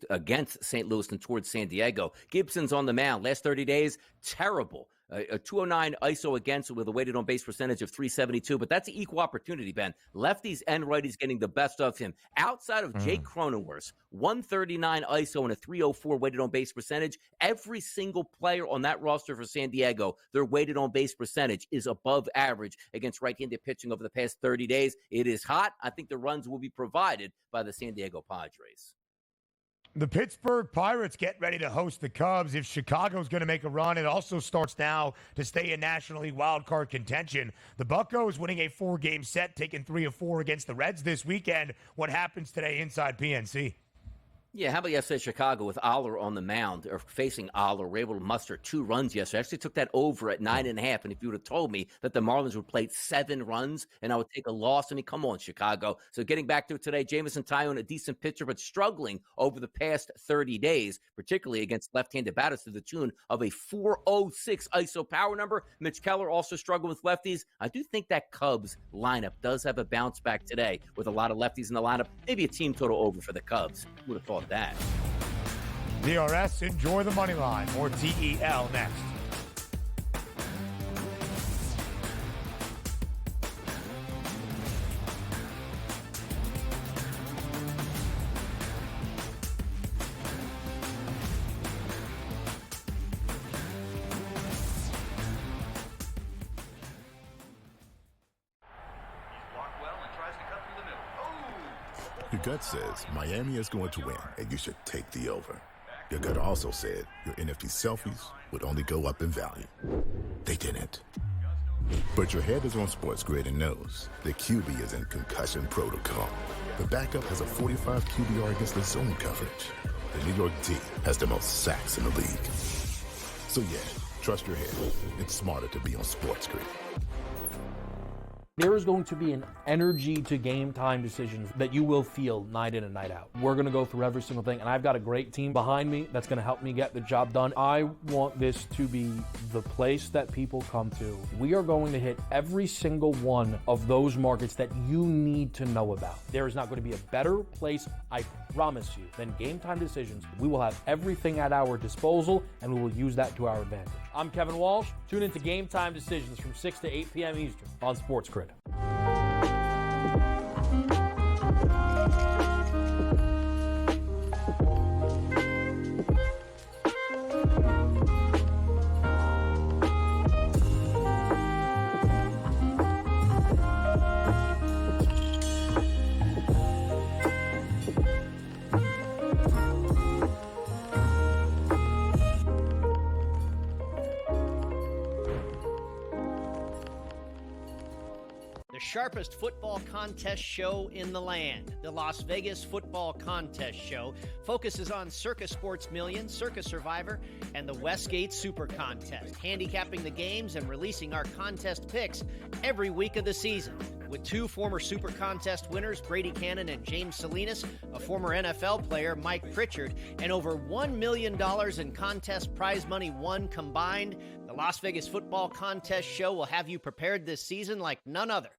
against St. Louis and towards San Diego. Gibson's on the mound. Last 30 days, terrible. A 209 ISO against with a weighted on base percentage of 372, but that's an equal opportunity, Ben. Lefties and righties getting the best of him. Outside of Jake Cronenworth, 139 ISO and a 304 weighted on base percentage. Every single player on that roster for San Diego, their weighted on base percentage is above average against right-handed pitching over the past 30 days. It is hot. I think the runs will be provided by the San Diego Padres. The Pittsburgh Pirates get ready to host the Cubs. If Chicago's going to make a run, it also starts now to stay in National League wildcard contention. The Buccos winning a 4-game set, taking 3 of 4 against the Reds this weekend. What happens today inside PNC? Yeah, how about yesterday, Chicago with Aller on the mound, or facing Aller, were able to muster 2 runs yesterday. I actually took that over at 9.5, and if you would have told me that the Marlins would play 7 runs and I would take a loss, I mean, come on, Chicago. So getting back to it today, Jamison Tyone, a decent pitcher, but struggling over the past 30 days, particularly against left-handed batters to the tune of a 406 ISO power number. Mitch Keller also struggled with lefties. I do think that Cubs lineup does have a bounce back today with a lot of lefties in the lineup. Maybe a team total over for the Cubs. Who would have thought that? DRS, enjoy the money line. More TEL next. Your gut says Miami is going to win, and you should take the over. Your gut also said your NFT selfies would only go up in value. They didn't. But your head is on SportsGrid and knows the QB is in concussion protocol. The backup has a 45 QBR against the zone coverage. The New York D has the most sacks in the league. So yeah, trust your head. It's smarter to be on SportsGrid. There is going to be an energy to game time decisions that you will feel night in and night out. We're going to go through every single thing, and I've got a great team behind me that's going to help me get the job done. I want this to be the place that people come to. We are going to hit every single one of those markets that you need to know about. There is not going to be a better place, I promise you, than Game Time Decisions. We will have everything at our disposal, and we will use that to our advantage. I'm Kevin Walsh. Tune into Game Time Decisions from 6 to 8 p.m. Eastern on SportsGrid. Sharpest football contest show in the land. The Las Vegas Football Contest Show focuses on Circus Sports Million, Circus Survivor, and the Westgate Super Contest, handicapping the games and releasing our contest picks every week of the season. With 2 former Super Contest winners, Brady Cannon and James Salinas, a former NFL player, Mike Pritchard, and over $1 million in contest prize money won combined, the Las Vegas Football Contest Show will have you prepared this season like none other.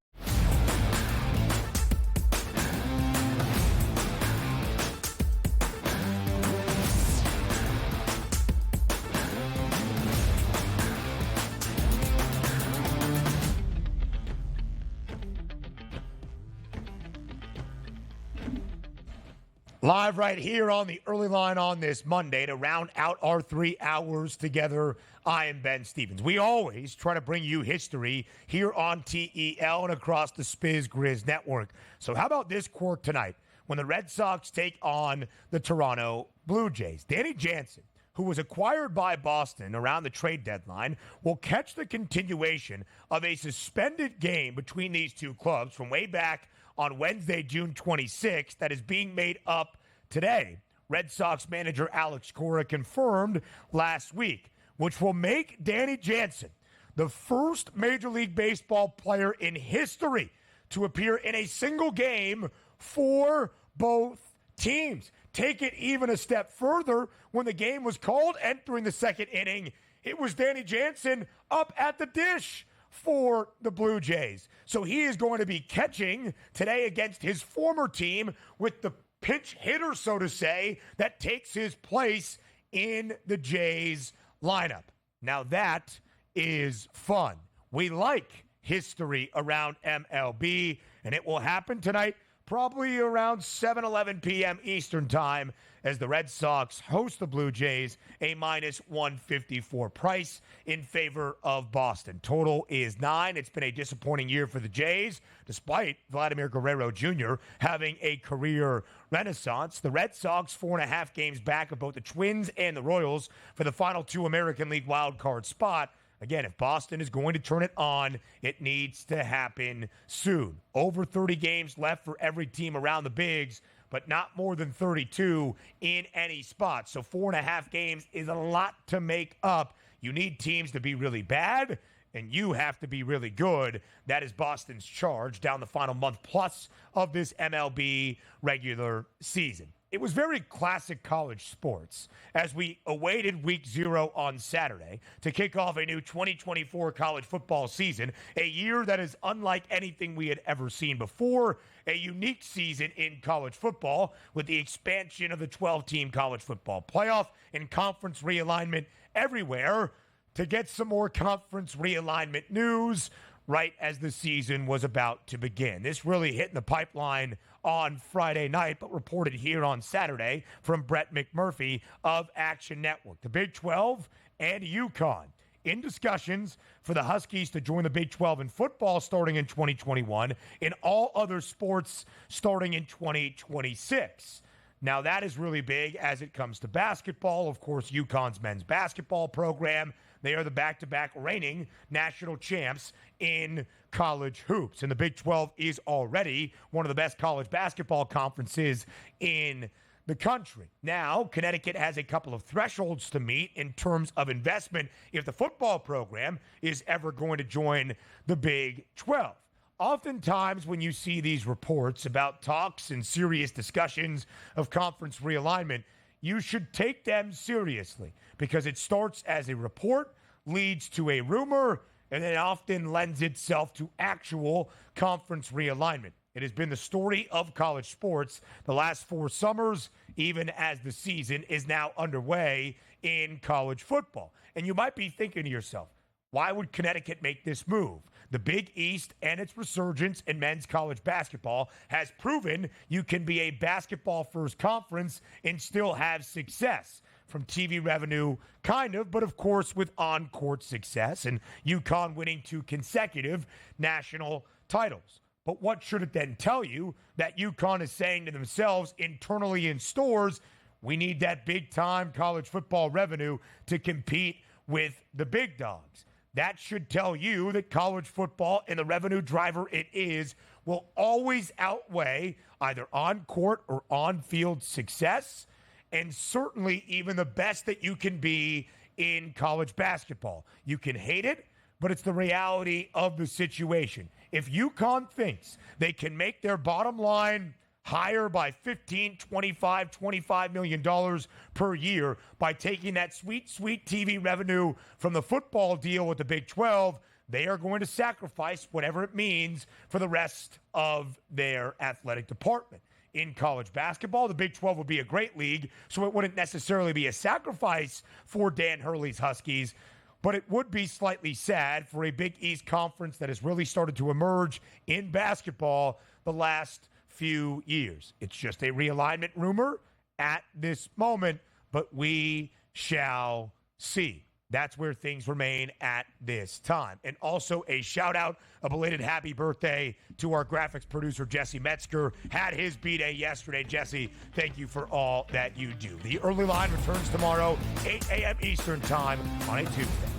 Live right here on the early line on this Monday to round out our 3 hours together. I am Ben Stevens. We always try to bring you history here on TEL and across the SportsGrid network. So how about this quirk tonight when the Red Sox take on the Toronto Blue Jays? Danny Jansen, who was acquired by Boston around the trade deadline, will catch the continuation of a suspended game between these two clubs from way back on Wednesday, June 26th, that is being made up today. Red Sox manager Alex Cora confirmed last week, which will make Danny Jansen the first Major League Baseball player in history to appear in a single game for both teams. Take it even a step further. When the game was called entering the second inning, it was Danny Jansen up at the dish for the Blue Jays. So he is going to be catching today against his former team with the pinch hitter, so to say, that takes his place in the Jays lineup. Now that is fun. We like history around MLB, and it will happen tonight probably around 7:11 p.m. Eastern time as the Red Sox host the Blue Jays, a minus 154 price in favor of Boston. Total is 9. It's been a disappointing year for the Jays, despite Vladimir Guerrero Jr. having a career renaissance. The Red Sox 4.5 games back of both the Twins and the Royals for the final 2 American League wildcard spot. Again, if Boston is going to turn it on, it needs to happen soon. Over 30 games left for every team around the bigs, but not more than 32 in any spot. So 4.5 games is a lot to make up. You need teams to be really bad, and you have to be really good. That is Boston's charge down the final month plus of this MLB regular season. It was very classic college sports as we awaited week 0 on Saturday to kick off a new 2024 college football season, a year that is unlike anything we had ever seen before, a unique season in college football with the expansion of the 12-team college football playoff and conference realignment everywhere. To get some more conference realignment news right as the season was about to begin. This really hit in the pipeline on Friday night, but reported here on Saturday from Brett McMurphy of Action Network. The Big 12 and UConn in discussions for the Huskies to join the Big 12 in football starting in 2021, in all other sports starting in 2026. Now, that is really big as it comes to basketball. Of course, UConn's men's basketball program, they are the back-to-back reigning national champs in college hoops. And the Big 12 is already one of the best college basketball conferences in the country. Now, Connecticut has a couple of thresholds to meet in terms of investment if the football program is ever going to join the Big 12. Oftentimes, when you see these reports about talks and serious discussions of conference realignment, you should take them seriously because it starts as a report, leads to a rumor, and then often lends itself to actual conference realignment. It has been the story of college sports the last 4 summers, even as the season is now underway in college football. And you might be thinking to yourself, why would Connecticut make this move? The Big East and its resurgence in men's college basketball has proven you can be a basketball-first conference and still have success. From TV revenue, kind of, but of course with on-court success, and UConn winning 2 consecutive national titles. But what should it then tell you that UConn is saying to themselves internally in stores, we need that big-time college football revenue to compete with the big dogs? That should tell you that college football and the revenue driver it is will always outweigh either on-court or on-field success, and certainly even the best that you can be in college basketball. You can hate it, but it's the reality of the situation. If UConn thinks they can make their bottom line higher by $15, $25, $25 million per year by taking that sweet, sweet TV revenue from the football deal with the Big 12, they are going to sacrifice whatever it means for the rest of their athletic department. In college basketball, the Big 12 would be a great league, so it wouldn't necessarily be a sacrifice for Dan Hurley's Huskies, but it would be slightly sad for a Big East conference that has really started to emerge in basketball the last few years. It's just a realignment rumor at this moment, but we shall see. That's where things remain at this time. And also a shout out, a belated happy birthday to our graphics producer, Jesse Metzger. Had his B-Day yesterday. Jesse, thank you for all that you do. The early line returns tomorrow, 8 a.m. Eastern time on a Tuesday.